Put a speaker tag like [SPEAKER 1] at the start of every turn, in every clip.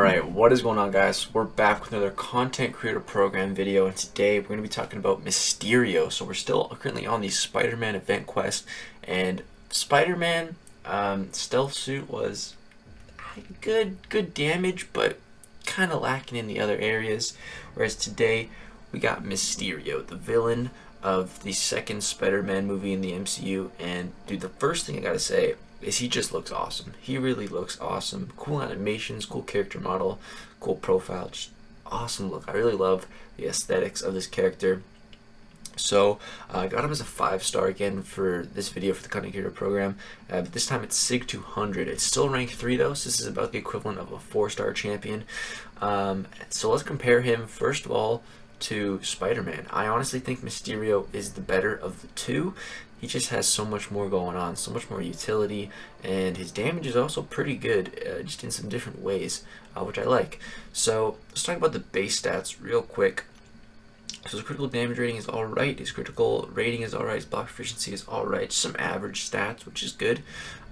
[SPEAKER 1] Alright, what is going on, guys? We're back with another content creator program video, and today we're going to be talking about Mysterio. So we're still currently on the Spider-Man event quest, and Spider-Man stealth suit was good damage, but kind of lacking in the other areas. Whereas today we got Mysterio, the villain of the second Spider-Man movie in the MCU, and dude, the first thing I gotta say is he just looks awesome. He really looks awesome. Cool animations, cool character model, cool profile, just awesome look. I really love the aesthetics of this character. So I got him as a 5-star again for this video for the content creator program. But this time it's SIG 200. It's still ranked 3 though, so this is about the equivalent of a 4-star champion. So let's compare him first of all to Spider-Man. I honestly think Mysterio is the better of the two. He just has so much more going on, so much more utility, and his damage is also pretty good, just in some different ways, which I like. So let's talk about the base stats real quick. So his critical damage rating is alright, his critical rating is alright, his block efficiency is alright, some average stats, which is good.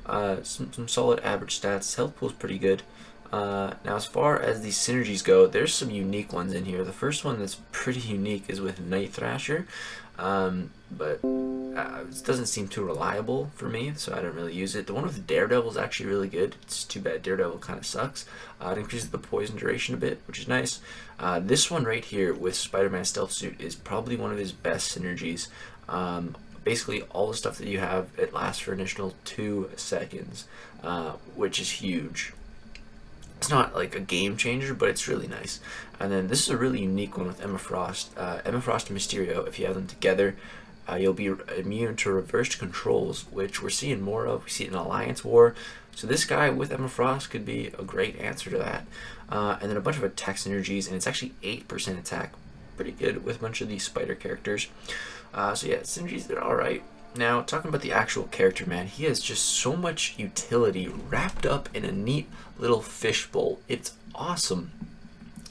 [SPEAKER 1] Some solid average stats. Health pool is pretty good. Now as far as the synergies go, there's some unique ones in here. The first one that's pretty unique is with Night Thrasher, but it doesn't seem too reliable for me, so I don't really use it. The one with Daredevil is actually really good. It's too bad Daredevil kind of sucks. It increases the poison duration a bit, which is nice. This one right here with Spider-Man Stealth Suit is probably one of his best synergies. Basically all the stuff that you have, it lasts for an additional 2 seconds, which is huge. It's not like a game changer, but it's really nice. And then this is a really unique one with Emma Frost. Emma Frost and Mysterio, if you have them together, you'll be immune to reversed controls, which we're seeing more of. We see it in Alliance War. So this guy with Emma Frost could be a great answer to that. And then a bunch of attack synergies, and it's actually 8% attack. Pretty good with a bunch of these spider characters. So yeah, synergies, they're alright. Now, talking about the actual character, man, he has just so much utility wrapped up in a neat little fishbowl. It's awesome.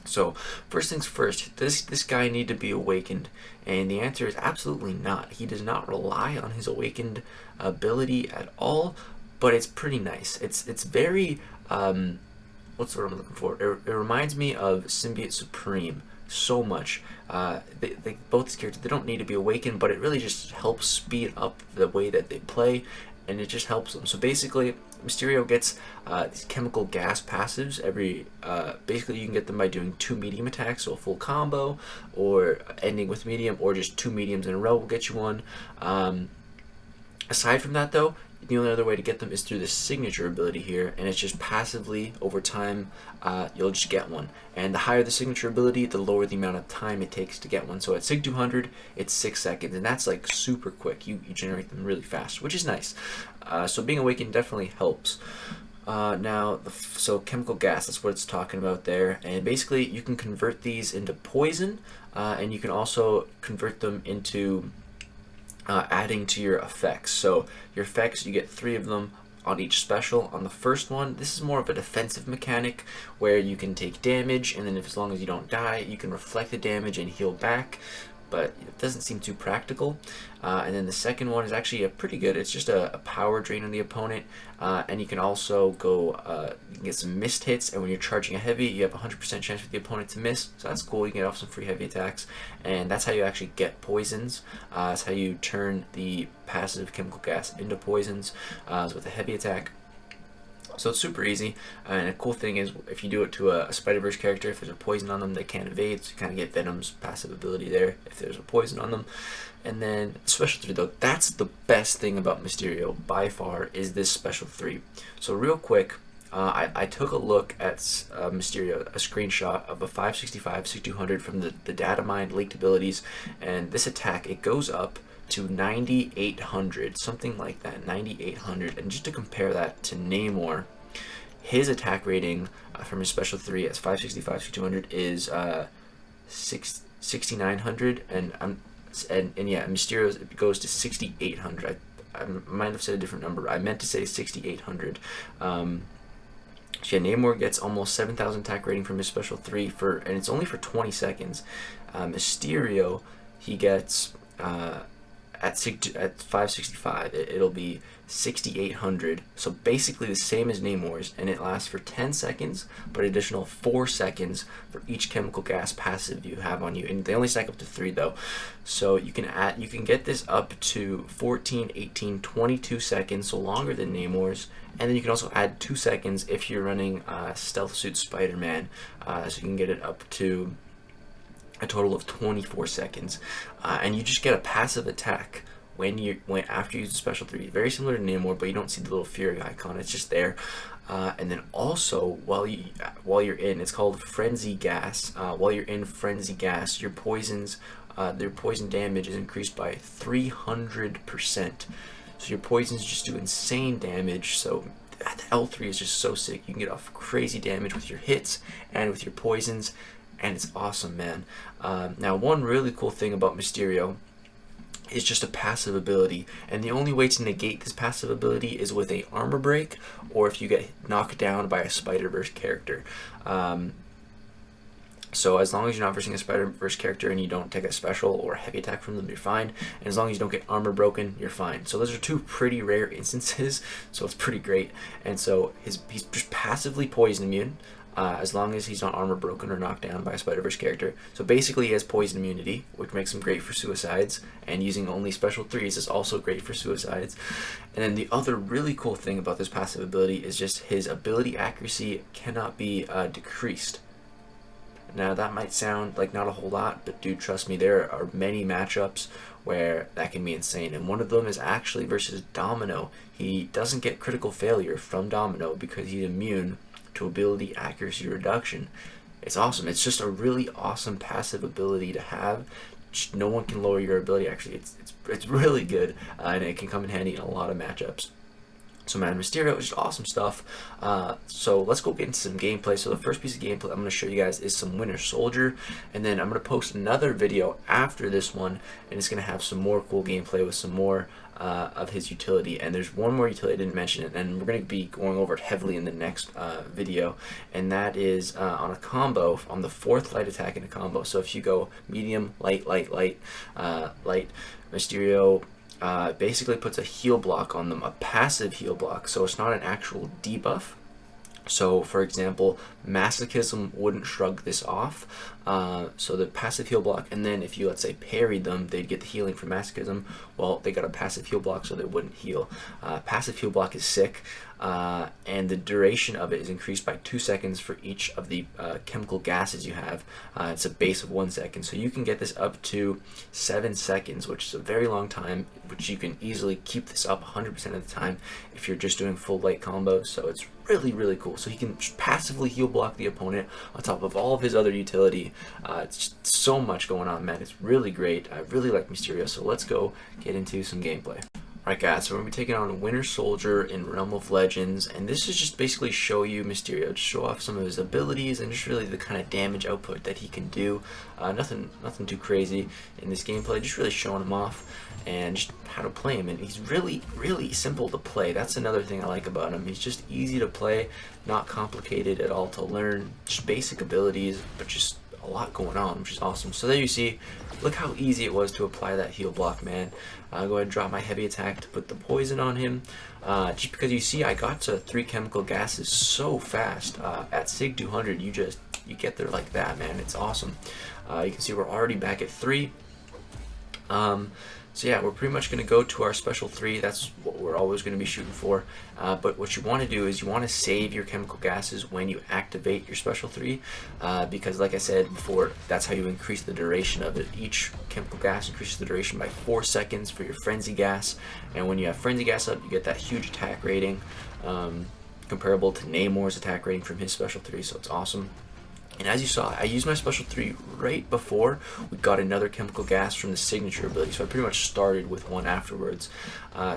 [SPEAKER 1] So, first things first, does this guy need to be awakened? And the answer is absolutely not. He does not rely on his awakened ability at all, but it's pretty nice. It's very, what's the word I'm looking for? It reminds me of Symbiote Supreme so much. Both these characters, they don't need to be awakened, but it really just helps speed up the way that they play, and it just helps them. So basically, Mysterio gets these chemical gas passives every, basically you can get them by doing 2 medium attacks, so a full combo, or ending with medium, or just 2 mediums in a row will get you one. Aside from that though, the only other way to get them is through the signature ability here, and it's just passively over time you'll just get one. And the higher the signature ability, the lower the amount of time it takes to get one. So at SIG 200, it's 6 seconds, and that's like super quick. You generate them really fast, which is nice. So being awakened definitely helps. So chemical gas, that's what it's talking about there. And basically you can convert these into poison, and you can also convert them into adding to your effects. So your effects, you get 3 of them on each special. On the first one, this is more of a defensive mechanic where you can take damage, and then as long as you don't die, you can reflect the damage and heal back, but it doesn't seem too practical. And then the second one is actually pretty good. It's just a power drain on the opponent, and you can also go you can get some missed hits, and when you're charging a heavy, you have a 100% chance for the opponent to miss, so that's cool. You can get off some free heavy attacks, and that's how you actually get poisons. That's how you turn the passive chemical gas into poisons, with a heavy attack. So it's super easy, and a cool thing is if you do it to a Spider-Verse character, if there's a poison on them, they can't evade, so you kind of get Venom's passive ability there if there's a poison on them. And then Special 3 though, that's the best thing about Mysterio by far, is this Special 3. So real quick, I took a look at Mysterio, a screenshot of a 565 SIG 200 from the data mined leaked abilities, and this attack, it goes up to 9,800, something like that, 9,800. And just to compare that to Namor, his attack rating from his Special 3 as 565 SIG 200 is 6,900, and yeah, Mysterio's it goes to 6,800. I might have said a different number. I meant to say 6,800. So yeah, Namor gets almost 7,000 attack rating from his Special 3 and it's only for 20 seconds. Mysterio, he gets at 565, it'll be 6,800. So basically the same as Namor's, and it lasts for 10 seconds, but an additional 4 seconds for each chemical gas passive you have on you. And they only stack up to 3 though. So you can get this up to 14, 18, 22 seconds, so longer than Namor's. And then you can also add 2 seconds if you're running Stealth Suit Spider-Man, so you can get it up to a total of 24 seconds, and you just get a passive attack when after you use the special 3. Very similar to Namor, but you don't see the little Fury icon; it's just there. And then also while you're in, it's called Frenzy Gas. While you're in Frenzy Gas, your their poison damage is increased by 300%. So your poisons just do insane damage. So the L3 is just so sick. You can get off crazy damage with your hits and with your poisons, and it's awesome, man. Now, one really cool thing about Mysterio is just a passive ability, and the only way to negate this passive ability is with a armor break, or if you get knocked down by a Spider-Verse character. So as long as you're not versing a Spider-Verse character and you don't take a special or a heavy attack from them, you're fine. And as long as you don't get armor broken, you're fine. So those are two pretty rare instances, so it's pretty great. And so he's just passively poison immune, as long as he's not armor broken or knocked down by a Spider-Verse character. So basically he has poison immunity, which makes him great for suicides, and using only special 3s is also great for suicides. And then the other really cool thing about this passive ability is just his ability accuracy cannot be decreased. Now that might sound like not a whole lot, but dude, trust me, there are many matchups where that can be insane. And one of them is actually versus Domino. He doesn't get critical failure from Domino because he's immune to ability accuracy reduction. It's awesome. It's just a really awesome passive ability to have. Just no one can lower your ability accuracy. It's really good, and it can come in handy in a lot of matchups. So man, Mysterio is just awesome stuff. So let's go get into some gameplay. So the first piece of gameplay I'm going to show you guys is some Winter Soldier, and then I'm going to post another video after this one, and it's going to have some more cool gameplay with some more of his utility. And there's one more utility I didn't mention, and we're going to be going over it heavily in the next video, and that is on a combo, on the 4th light attack in a combo. So if you go medium, light, light, light, light, Mysterio basically puts a heal block on them, a passive heal block, so it's not an actual debuff. So for example, Masochism wouldn't shrug this off, so the passive heal block, and then if you, let's say, parried them, they'd get the healing from Masochism. Well, they got a passive heal block, so they wouldn't heal. Passive heal block is sick, and the duration of it is increased by 2 seconds for each of the chemical gases you have. It's a base of 1 second, so you can get this up to 7 seconds, which is a very long time, which you can easily keep this up 100% of the time if you're just doing full light combos. So it's really, really cool. So he can passively heal block the opponent on top of all of his other utility. It's just so much going on, man. It's really great. I really like Mysterio, so let's go get into some gameplay. Alright guys, so we're going to be taking on Winter Soldier in Realm of Legends, and this is just basically show you Mysterio, just show off some of his abilities and just really the kind of damage output that he can do. Nothing too crazy in this gameplay, just really showing him off and just how to play him. And he's really, really simple to play. That's another thing I like about him. He's just easy to play, not complicated at all to learn, just basic abilities, but just a lot going on, which is awesome. So there you see, look how easy it was to apply that heal block, man. Go ahead and drop my heavy attack to put the poison on him, just because you see I got to 3 chemical gases so fast. At Sig 200 you get there like that, man. It's awesome. You can see we're already back at 3. So yeah, we're pretty much going to go to our special 3. That's what we're always going to be shooting for. But what you want to do is you want to save your chemical gases when you activate your special 3, because like I said before, that's how you increase the duration of it. Each chemical gas increases the duration by 4 seconds for your frenzy gas, and when you have frenzy gas up, you get that huge attack rating, comparable to Namor's attack rating from his special 3. So it's awesome. And as you saw, I used my special 3 right before we got another chemical gas from the signature ability, so I pretty much started with one afterwards.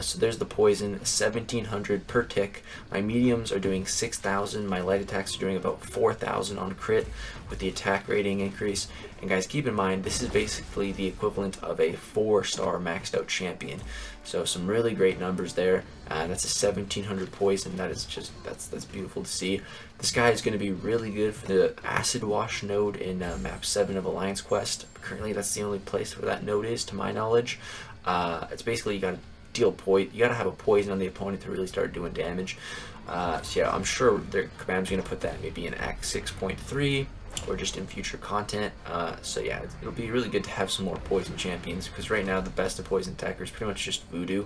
[SPEAKER 1] So there's the poison, 1700 per tick. My mediums are doing 6000, my light attacks are doing about 4000 on crit with the attack rating increase. And guys, keep in mind, this is basically the equivalent of a 4-star maxed out champion. So some really great numbers there. That's a 1700 poison. That is just, that's beautiful to see. This guy is going to be really good for the acid wash node in map 7 of Alliance Quest. Currently that's the only place where that node is, to my knowledge. It's basically you gotta you gotta have a poison on the opponent to really start doing damage. So yeah, I'm sure their command's gonna put that maybe in Act 6.3 or just in future content. So yeah, it'll be really good to have some more poison champions, because right now the best of poison attacker is pretty much just Voodoo.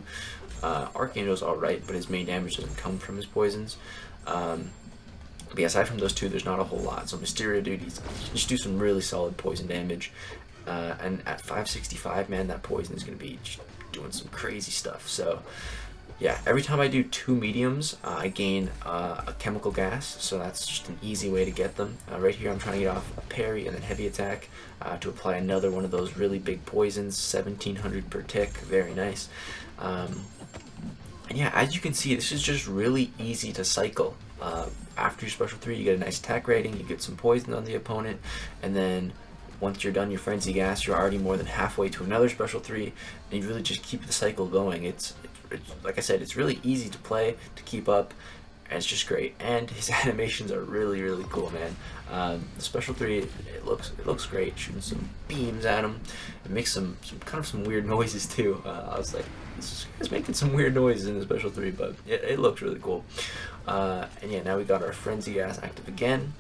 [SPEAKER 1] Archangel's alright, but his main damage doesn't come from his poisons. But yeah, aside from those two, there's not a whole lot. So Mysterio, dude, he's just do some really solid poison damage. And at 565, man, that poison is going to be just doing some crazy stuff. So yeah, every time I do 2 mediums, I gain a chemical gas. So that's just an easy way to get them. Right here, I'm trying to get off a parry and then heavy attack to apply another one of those really big poisons, 1700 per tick. Very nice. And yeah, as you can see, this is just really easy to cycle. After your special 3, you get a nice attack rating, you get some poison on the opponent, and then once you're done your frenzy gas, you're already more than halfway to another special 3, and you really just keep the cycle going. It's like I said, it's really easy to play, to keep up, and it's just great. And his animations are really, really cool, man. The special 3, it looks great, shooting some beams at him. It makes some weird noises too. I was like, this guy's making some weird noises in the special 3, but it looks really cool. And yeah, now we got our frenzy gas active again.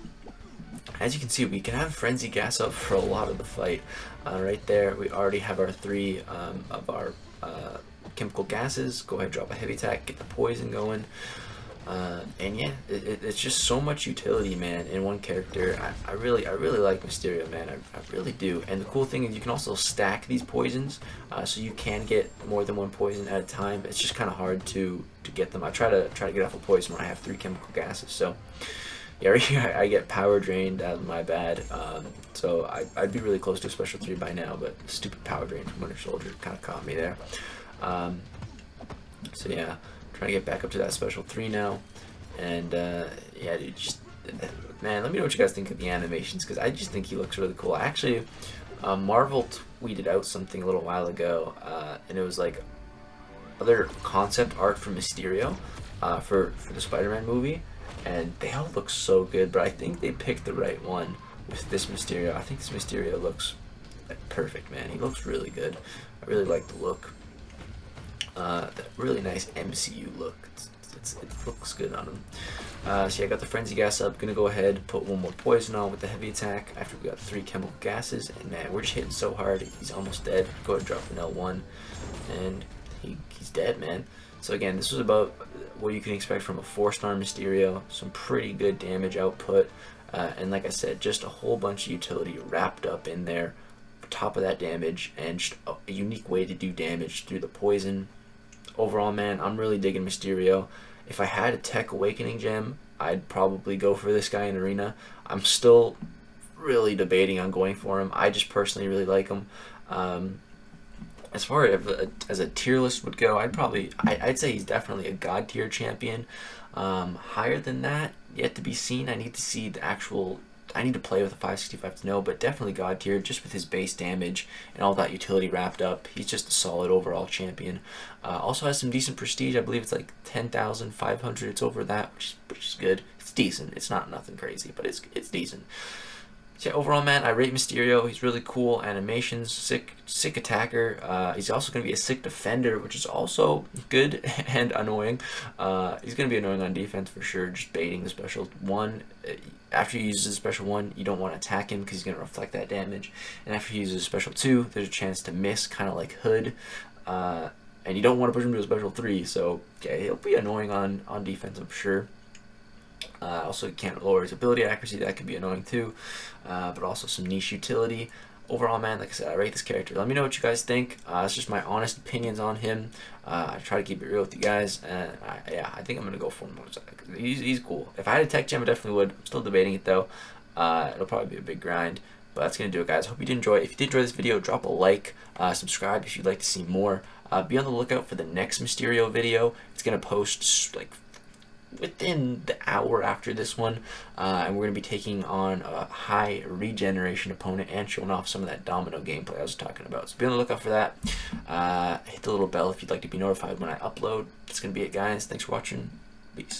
[SPEAKER 1] As you can see, we can have frenzy gas up for a lot of the fight. Right there, we already have our 3 of our chemical gases. Go ahead, drop a heavy attack, get the poison going. And yeah, it's just so much utility, man, in one character. I really like Mysterio, man. I really do. And the cool thing is you can also stack these poisons, so you can get more than one poison at a time. It's just kind of hard to get them. I try to get off a poison when I have 3 chemical gases. So yeah, right here I get power drained. That's my bad. So I'd be really close to a special 3 by now, but stupid power drain from Winter Soldier kind of caught me there. So yeah, trying to get back up to that special 3 now. And yeah, dude, just man, let me know what you guys think of the animations, because I just think he looks really cool. Actually, Marvel tweeted out something a little while ago, and it was like other concept art for Mysterio for the Spider-Man movie, and they all look so good. But I think they picked the right one with this Mysterio. I think this Mysterio looks like perfect, man. He looks really good. I really like the look. That really nice MCU look. It looks good on him. So yeah, I got the frenzy gas up. Gonna go ahead, put 1 more poison on with the heavy attack after we got 3 chemical gases. And man, we're just hitting so hard. He's almost dead. Go ahead and drop an L1, and he's dead, man. So again, this was about what you can expect from a 4-star Mysterio. Some pretty good damage output, and like I said, just a whole bunch of utility wrapped up in there. Top of that damage, and just a unique way to do damage through the poison. Overall, man, I'm really digging Mysterio. If I had a Tech Awakening gem, I'd probably go for this guy in Arena. I'm still really debating on going for him. I just personally really like him. As far as a tier list would go, I'd say he's definitely a God tier champion. Higher than that, yet to be seen. I need to see the actual. I need to play with a 565 to know, but definitely God tier, just with his base damage and all that utility wrapped up. He's just a solid overall champion. Also has some decent prestige. I believe it's like 10,500. It's over that, which is good. It's decent. It's not nothing crazy, but it's decent. So yeah, overall, man, I rate Mysterio. He's really cool. Animations, sick attacker. He's also going to be a sick defender, which is also good and annoying. He's going to be annoying on defense for sure, just baiting the special 1. After he uses a special 1, you don't want to attack him because he's going to reflect that damage. And after he uses a special 2, there's a chance to miss, kind of like Hood. And you don't want to push him to a special 3, so yeah, he'll be annoying on defense, I'm sure. Also, can't lower his ability accuracy. That could be annoying too. But also some niche utility. Overall, man, like I said, I rate this character. Let me know what you guys think. It's just my honest opinions on him. I try to keep it real with you guys. And yeah, I think I'm going to go for him. He's cool. If I had a tech gem, I definitely would. I'm still debating it though. It'll probably be a big grind. But that's going to do it, guys. Hope you did enjoy. If you did enjoy this video, drop a like. Subscribe if you'd like to see more. Be on the lookout for the next Mysterio video. It's going to post like within the hour after this one, and we're going to be taking on a high regeneration opponent and showing off some of that domino gameplay I was talking about. So be on the lookout for that. Hit the little bell if you'd like to be notified when I upload. That's going to be it, guys. Thanks for watching.